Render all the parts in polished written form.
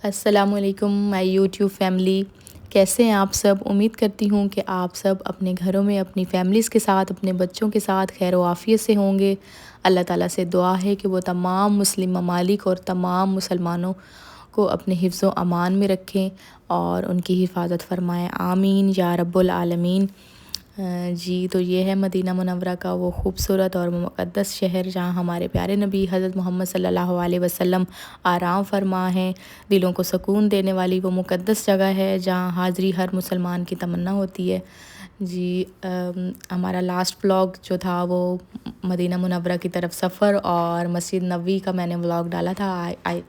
السلام علیکم مائی YouTube family, کیسے ہیں آپ سب؟ امید کرتی ہوں کہ آپ سب اپنے گھروں میں اپنی فیملیز کے ساتھ، اپنے بچوں کے ساتھ خیر و عافیت سے ہوں گے۔ اللہ تعالیٰ سے دعا ہے کہ وہ تمام مسلم ممالک اور تمام مسلمانوں کو اپنے حفظ و امان میں رکھیں اور ان کی حفاظت فرمائیں، آمین یا رب العالمین۔ جی تو یہ ہے مدینہ منورہ کا وہ خوبصورت اور مقدس شہر جہاں ہمارے پیارے نبی حضرت محمد صلی اللہ علیہ وسلم آرام فرما ہیں۔ دلوں کو سکون دینے والی وہ مقدس جگہ ہے جہاں حاضری ہر مسلمان کی تمنا ہوتی ہے۔ جی ہمارا لاسٹ ولاگ جو تھا وہ مدینہ منورہ کی طرف سفر اور مسجد نبوی کا میں نے ولاگ ڈالا تھا۔ آئی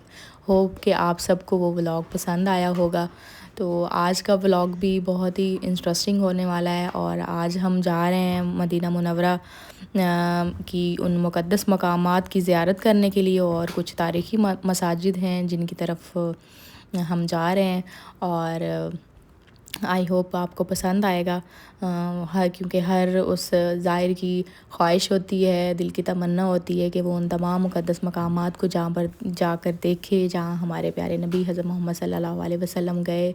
ہوپ کہ آپ سب کو وہ ولاگ پسند آیا ہوگا۔ تو آج کا ولاگ بھی بہت ہی انٹرسٹنگ ہونے والا ہے، اور آج ہم جا رہے ہیں مدینہ منورہ کی ان مقدس مقامات کی زیارت کرنے کے لیے، اور کچھ تاریخی مساجد ہیں جن کی طرف ہم جا رہے ہیں، اور آئی ہوپ آپ کو پسند آئے گا، کیونکہ ہر اس زائر کی خواہش ہوتی ہے، دل کی تمنا ہوتی ہے کہ وہ ان تمام مقدس مقامات کو جہاں پر جا کر دیکھے جہاں ہمارے پیارے نبی حضرت محمد صلی اللہ علیہ وسلم گئے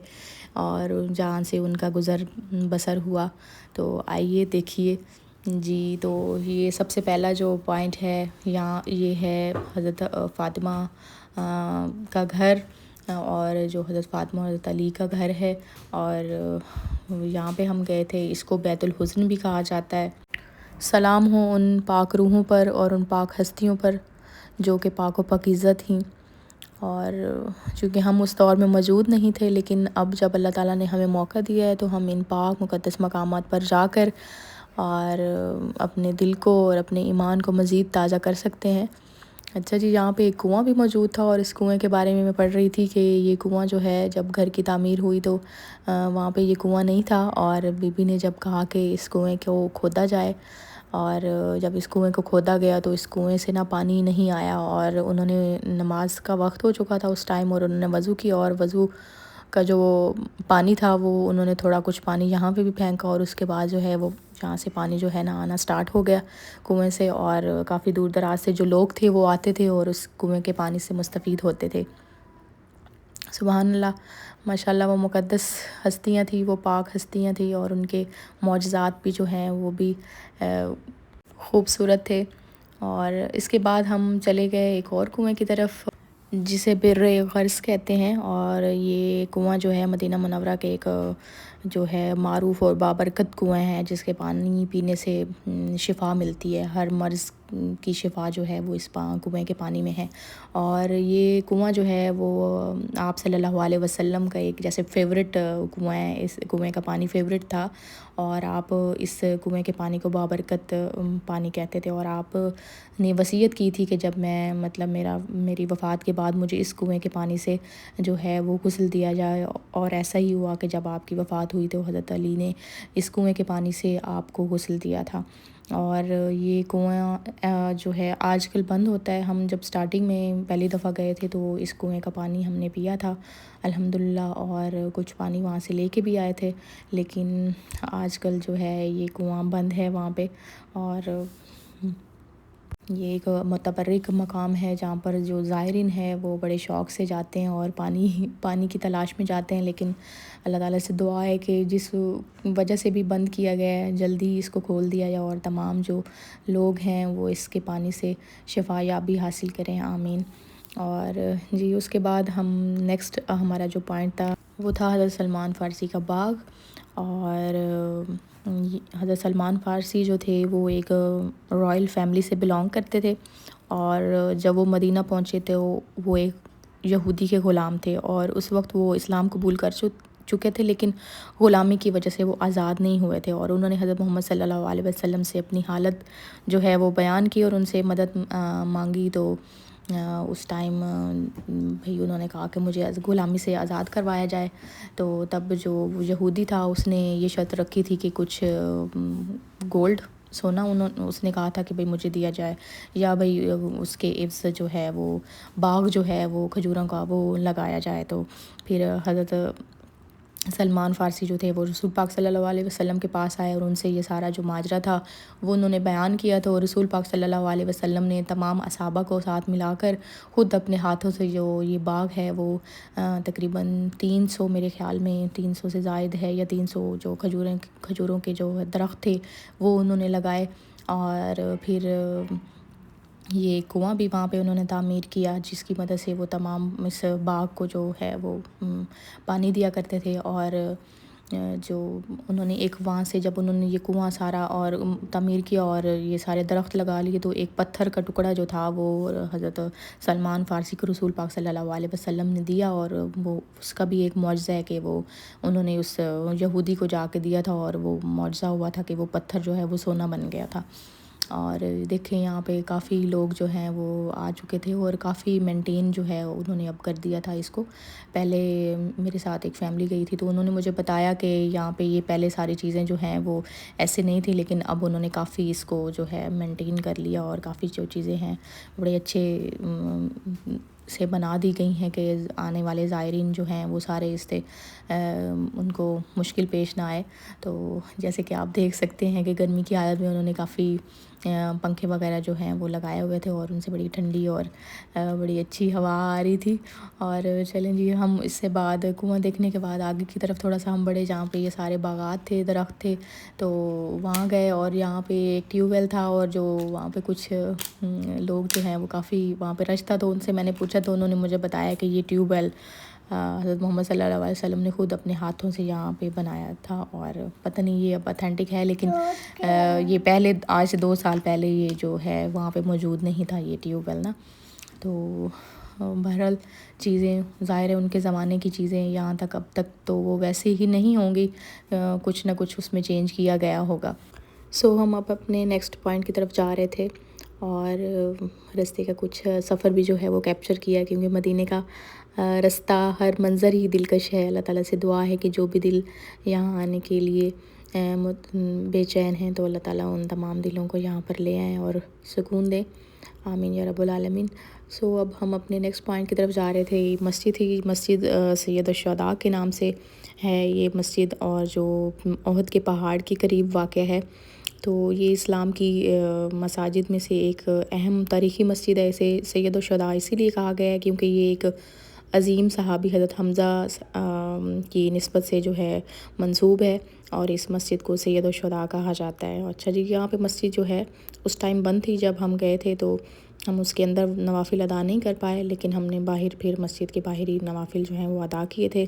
اور جہاں سے ان کا گزر بسر ہوا۔ تو آئیے دیکھیے۔ جی تو یہ سب سے پہلا جو پوائنٹ ہے یہاں یہ ہے حضرت فاطمہ کا گھر، اور جو حضرت فاطمہ اور حضرت علی کا گھر ہے، اور یہاں پہ ہم گئے تھے۔ اس کو بیت الحزن بھی کہا جاتا ہے۔ سلام ہو ان پاک روحوں پر اور ان پاک ہستیوں پر جو کہ پاک و پاکیزہ تھیں، اور چونکہ ہم اس دور میں موجود نہیں تھے، لیکن اب جب اللہ تعالیٰ نے ہمیں موقع دیا ہے تو ہم ان پاک مقدس مقامات پر جا کر اور اپنے دل کو اور اپنے ایمان کو مزید تازہ کر سکتے ہیں۔ اچھا جی، یہاں پہ ایک کنواں بھی موجود تھا، اور اس کنویں کے بارے میں پڑھ رہی تھی کہ یہ کنواں جو ہے جب گھر کی تعمیر ہوئی تو وہاں پہ یہ کنواں نہیں تھا، اور بی بی نے جب کہا کہ اس کنویں کو کھودا جائے، اور جب اس کنویں کو کھودا گیا تو اس کنویں سے نا پانی نہیں آیا، اور انہوں نے نماز کا وقت ہو چکا تھا اس ٹائم، اور انہوں نے وضو کیا، اور وضو کا جو پانی تھا وہ انہوں نے تھوڑا کچھ پانی یہاں پہ بھی پھینکا، اور اس کے بعد جو ہے وہ جہاں سے پانی جو ہے نا آنا سٹارٹ ہو گیا کنویں سے، اور کافی دور دراز سے جو لوگ تھے وہ آتے تھے اور اس کنویں کے پانی سے مستفید ہوتے تھے۔ سبحان اللہ، ماشاءاللہ وہ مقدس ہستیاں تھیں، وہ پاک ہستیاں تھیں، اور ان کے معجزات بھی جو ہیں وہ بھی خوبصورت تھے۔ اور اس کے بعد ہم چلے گئے ایک اور کنویں کی طرف جسے بر غرض کہتے ہیں، اور یہ کنواں جو ہے مدینہ منورہ کے ایک جو ہے معروف اور بابرکت کنویں ہے، جس کے پانی پینے سے شفا ملتی ہے، ہر مرض کی شفا جو ہے وہ اس کنویں کے پانی میں ہے۔ اور یہ کنواں جو ہے وہ آپ صلی اللہ علیہ وسلم کا ایک جیسے فیورٹ کنواں ہے، اس کنویں کا پانی فیورٹ تھا، اور آپ اس کنویں کے پانی کو بابرکت پانی کہتے تھے، اور آپ نے وصیت کی تھی کہ جب میں میری وفات کے بعد مجھے اس کنویں کے پانی سے جو ہے وہ غسل دیا جائے، اور ایسا ہی ہوا کہ جب آپ کی وفات ہوئی تو حضرت علی نے اس کنویں کے پانی سے آپ کو غسل دیا تھا۔ اور یہ کنواں جو ہے آج کل بند ہوتا ہے، ہم جب سٹارٹنگ میں پہلی دفعہ گئے تھے تو اس کنویں کا پانی ہم نے پیا تھا الحمدللہ، اور کچھ پانی وہاں سے لے کے بھی آئے تھے، لیکن آج کل جو ہے یہ کنواں بند ہے وہاں پہ، اور یہ ایک متبرک مقام ہے جہاں پر جو زائرین ہیں وہ بڑے شوق سے جاتے ہیں اور پانی کی تلاش میں جاتے ہیں، لیکن اللہ تعالیٰ سے دعا ہے کہ جس وجہ سے بھی بند کیا گیا ہے جلدی اس کو کھول دیا جائے، اور تمام جو لوگ ہیں وہ اس کے پانی سے شفا یابی حاصل کریں، آمین۔ اور جی اس کے بعد ہم نیکسٹ ہمارا جو پوائنٹ تھا وہ تھا حضرت سلمان فارسی کا باغ، اور حضرت سلمان فارسی جو تھے وہ ایک رائل فیملی سے بلانگ کرتے تھے، اور جب وہ مدینہ پہنچے تھے وہ ایک یہودی کے غلام تھے، اور اس وقت وہ اسلام قبول کر چکے تھے، لیکن غلامی کی وجہ سے وہ آزاد نہیں ہوئے تھے، اور انہوں نے حضرت محمد صلی اللہ علیہ وسلم سے اپنی حالت جو ہے وہ بیان کی اور ان سے مدد مانگی۔ تو اس ٹائم بھئی انہوں نے کہا کہ مجھے غلامی سے آزاد کروایا جائے، تو تب جو یہودی تھا اس نے یہ شرط رکھی تھی کہ کچھ گولڈ سونا اس نے کہا تھا کہ بھئی مجھے دیا جائے، یا بھئی اس کے عوض جو ہے وہ باغ جو ہے وہ کھجوروں کا وہ لگایا جائے۔ تو پھر حضرت سلمان فارسی جو تھے وہ رسول پاک صلی اللہ علیہ وسلم کے پاس آئے اور ان سے یہ سارا جو ماجرا تھا وہ انہوں نے بیان کیا تو رسول پاک صلی اللہ علیہ وسلم نے تمام اصحابہ کو ساتھ ملا کر خود اپنے ہاتھوں سے جو یہ باغ ہے وہ تقریباً 300 میرے خیال میں 300 سے زائد ہے یا 300 جو کھجوروں کے جو درخت تھے وہ انہوں نے لگائے، اور پھر یہ کنواں بھی وہاں پہ انہوں نے تعمیر کیا جس کی مدد سے وہ تمام اس باغ کو جو ہے وہ پانی دیا کرتے تھے۔ اور جو انہوں نے ایک وہاں سے جب انہوں نے یہ کنواں سارا اور تعمیر کیا اور یہ سارے درخت لگا لیے تو ایک پتھر کا ٹکڑا جو تھا وہ حضرت سلمان فارسی کو رسول پاک صلی اللہ علیہ وسلم نے دیا، اور وہ اس کا بھی ایک معجزہ ہے کہ وہ انہوں نے اس یہودی کو جا کے دیا تھا اور وہ معجزہ ہوا تھا کہ وہ پتھر جو ہے وہ سونا بن گیا تھا۔ اور دیکھیں یہاں پہ کافی لوگ جو ہیں وہ آ چکے تھے اور کافی مینٹین جو ہے انہوں نے اب کر دیا تھا اس کو۔ پہلے میرے ساتھ ایک فیملی گئی تھی تو انہوں نے مجھے بتایا کہ یہاں پہ یہ پہلے ساری چیزیں جو ہیں وہ ایسے نہیں تھی، لیکن اب انہوں نے کافی اس کو جو ہے مینٹین کر لیا اور کافی جو چیزیں ہیں بڑے اچھے سے بنا دی گئی ہیں کہ آنے والے زائرین جو ہیں وہ سارے اس سے ان کو مشکل پیش نہ آئے۔ تو جیسے کہ آپ دیکھ سکتے ہیں کہ گرمی کی حالت میں انہوں نے کافی پنکھے وغیرہ جو ہیں وہ لگائے ہوئے تھے اور ان سے بڑی ٹھنڈی اور بڑی اچھی ہوا آ رہی تھی۔ اور چلیں جی ہم اس سے بعد کنواں دیکھنے کے بعد آگے کی طرف تھوڑا سا ہم بڑے جہاں پہ یہ سارے باغات تھے درخت تھے تو وہاں گئے، اور یہاں پہ ایک ٹیوب ویل تھا اور جو وہاں پہ کچھ لوگ جو ہیں وہ کافی وہاں پہ رش تھا تو ان سے میں نے پوچھا تو انہوں نے مجھے بتایا کہ یہ ٹیوب ویل حضرت محمد صلی اللہ علیہ وسلم نے خود اپنے ہاتھوں سے یہاں پہ بنایا تھا، اور پتہ نہیں یہ اب اتھینٹک ہے لیکن یہ پہلے آج سے 2 سال پہلے یہ جو ہے وہاں پہ موجود نہیں تھا یہ ٹیوب ویل نا۔ تو بہرحال چیزیں ظاہر ہے ان کے زمانے کی چیزیں یہاں تک اب تک تو وہ ویسے ہی نہیں ہوں گی، کچھ نہ کچھ اس میں چینج کیا گیا ہوگا۔ ہم اب اپنے نیکسٹ پوائنٹ کی طرف جا رہے تھے اور راستے کا کچھ سفر بھی جو ہے وہ کیپچر کیا، کیونکہ مدینے کا رستہ ہر منظر ہی دلکش ہے۔ اللہ تعالیٰ سے دعا ہے کہ جو بھی دل یہاں آنے کے لیے بے چین ہیں تو اللہ تعالیٰ ان تمام دلوں کو یہاں پر لے آئیں اور سکون دیں، آمین یا رب العالمین۔ اب ہم اپنے نیکسٹ پوائنٹ کی طرف جا رہے تھے۔ مسجد ہی مسجد سید الشہداء کے نام سے ہے یہ مسجد، اور جو احد کے پہاڑ کے قریب واقع ہے۔ تو یہ اسلام کی مساجد میں سے ایک اہم تاریخی مسجد ہے۔ اسے سید الشہداء اسی لیے کہا گیا ہے کیونکہ یہ ایک عظیم صحابی حضرت حمزہ کی نسبت سے جو ہے منسوب ہے، اور اس مسجد کو سید الشہداء کہا جاتا ہے۔ اچھا جی، یہاں پہ مسجد جو ہے اس ٹائم بند تھی جب ہم گئے تھے تو ہم اس کے اندر نوافل ادا نہیں کر پائے، لیکن ہم نے باہر پھر مسجد کے باہر ہی نوافل جو ہیں وہ ادا کیے تھے۔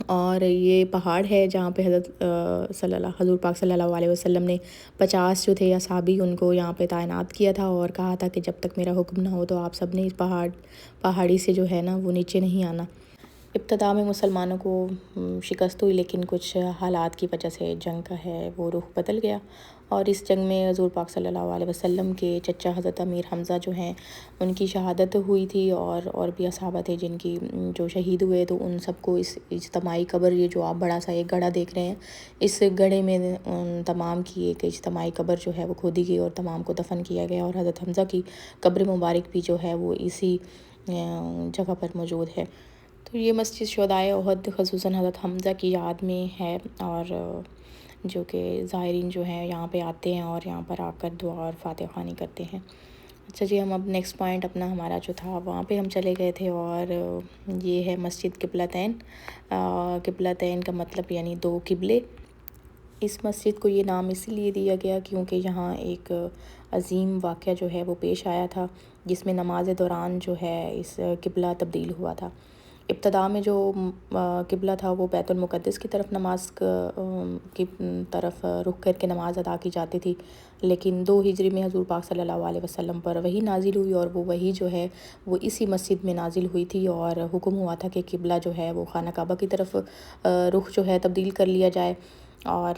اور یہ پہاڑ ہے جہاں پہ حضور پاک صلی اللہ علیہ وسلم نے 50 جو تھے اصحابی ان کو یہاں پہ تعینات کیا تھا اور کہا تھا کہ جب تک میرا حکم نہ ہو تو آپ سب نے اس پہاڑی سے جو ہے نا وہ نیچے نہیں آنا۔ ابتدا میں مسلمانوں کو شکست ہوئی، لیکن کچھ حالات کی وجہ سے جنگ کا ہے وہ رخ بدل گیا، اور اس جنگ میں حضور پاک صلی اللہ علیہ وسلم کے چچا حضرت امیر حمزہ جو ہیں ان کی شہادت ہوئی تھی، اور بھی اصحابہ تھے جن کی جو شہید ہوئے، تو ان سب کو اس اجتماعی قبر، یہ جو آپ بڑا سا ایک گڑھا دیکھ رہے ہیں، اس گڑھے میں ان تمام کی ایک اجتماعی قبر جو ہے وہ کھودی گئی اور تمام کو دفن کیا گیا، اور حضرت حمزہ کی قبر مبارک بھی جو ہے وہ اسی جگہ پر موجود ہے۔ تو یہ مسجد شہدائے احد خصوصاً حضرت حمزہ کی یاد میں ہے، اور جو کہ زائرین جو ہیں یہاں پہ آتے ہیں اور یہاں پر آ کر دعا اور فاتحہ خوانی کرتے ہیں۔ اچھا جی، ہم اب نیکسٹ پوائنٹ اپنا ہمارا جو تھا وہاں پہ ہم چلے گئے تھے، اور یہ ہے مسجد قبلتین۔ قبلتین کا مطلب یعنی 2 قبلے۔ اس مسجد کو یہ نام اسی لیے دیا گیا کیونکہ یہاں ایک عظیم واقعہ جو ہے وہ پیش آیا تھا جس میں نماز دوران جو ہے اس قبلہ تبدیل ہوا تھا۔ ابتدا میں جو قبلہ تھا وہ بیت المقدس کی طرف نماز کی طرف رخ کر کے نماز ادا کی جاتی تھی، لیکن 2 ہجری میں حضور پاک صلی اللہ علیہ وسلم پر وحی نازل ہوئی، اور وہ وحی جو ہے وہ اسی مسجد میں نازل ہوئی تھی، اور حکم ہوا تھا کہ قبلہ جو ہے وہ خانہ کعبہ کی طرف رخ جو ہے تبدیل کر لیا جائے۔ اور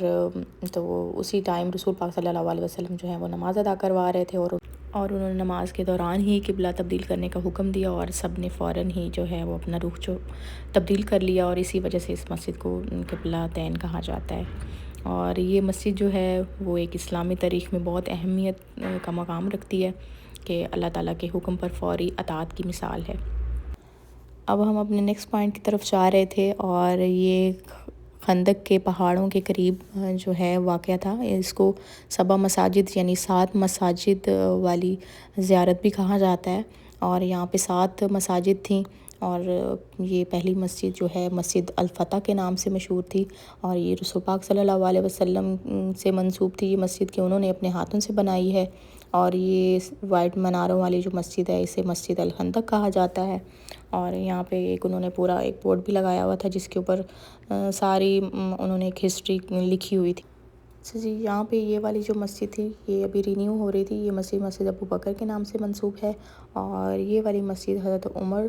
تو اسی ٹائم رسول پاک صلی اللہ علیہ وسلم جو ہے وہ نماز ادا کروا رہے تھے، اور انہوں نے نماز کے دوران ہی قبلہ تبدیل کرنے کا حکم دیا، اور سب نے فوراً ہی جو ہے وہ اپنا رخ جو تبدیل کر لیا، اور اسی وجہ سے اس مسجد کو قبلتین کہا جاتا ہے۔ اور یہ مسجد جو ہے وہ ایک اسلامی تاریخ میں بہت اہمیت کا مقام رکھتی ہے کہ اللہ تعالیٰ کے حکم پر فوری اطاعت کی مثال ہے۔ اب ہم اپنے نیکسٹ پوائنٹ کی طرف جا رہے تھے، اور یہ خندق کے پہاڑوں کے قریب جو ہے واقعہ تھا۔ اس کو 7 مساجد یعنی 7 مساجد والی زیارت بھی کہا جاتا ہے، اور یہاں پہ 7 مساجد تھیں، اور یہ پہلی مسجد جو ہے مسجد الفتح کے نام سے مشہور تھی، اور یہ رسول پاک صلی اللہ علیہ وسلم سے منسوب تھی یہ مسجد، کہ انہوں نے اپنے ہاتھوں سے بنائی ہے، اور یہ وائٹ مناروں والی جو مسجد ہے اسے مسجد الخندق کہا جاتا ہے۔ اور یہاں پہ ایک انہوں نے پورا ایک بورڈ بھی لگایا ہوا تھا جس کے اوپر ساری انہوں نے ایک ہسٹری لکھی ہوئی تھی۔ جی، یہاں پہ یہ والی جو مسجد تھی یہ ابھی رینیو ہو رہی تھی، یہ مسجد ابو بکر کے نام سے منسوب ہے، اور یہ والی مسجد حضرت عمر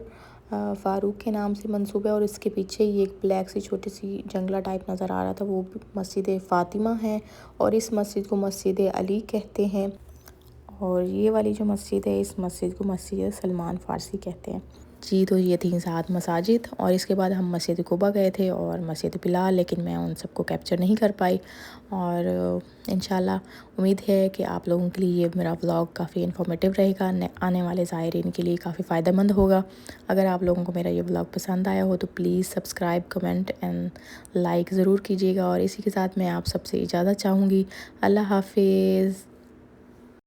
فاروق کے نام سے منسوب ہے، اور اس کے پیچھے یہ ایک بلیک سی چھوٹی سی جنگلہ ٹائپ نظر آ رہا تھا، وہ مسجد فاطمہ ہے، اور اس مسجد کو مسجد علی کہتے ہیں، اور یہ والی جو مسجد ہے اس مسجد کو مسجد سلمان فارسی کہتے ہیں۔ جی، تو یہ تھیں 7 مساجد، اور اس کے بعد ہم مسجد قباء گئے تھے اور مسجد بلال، لیکن میں ان سب کو کیپچر نہیں کر پائی، اور انشاءاللہ امید ہے کہ آپ لوگوں کے لیے یہ میرا ولاگ کافی انفارمیٹیو رہے گا، آنے والے زائرین کے لیے کافی فائدہ مند ہوگا۔ اگر آپ لوگوں کو میرا یہ ولاگ پسند آیا ہو تو please subscribe, comment and like ضرور کیجیے گا، اور اسی کے ساتھ میں آپ سب سے اجازت چاہوں گی۔ اللہ حافظ۔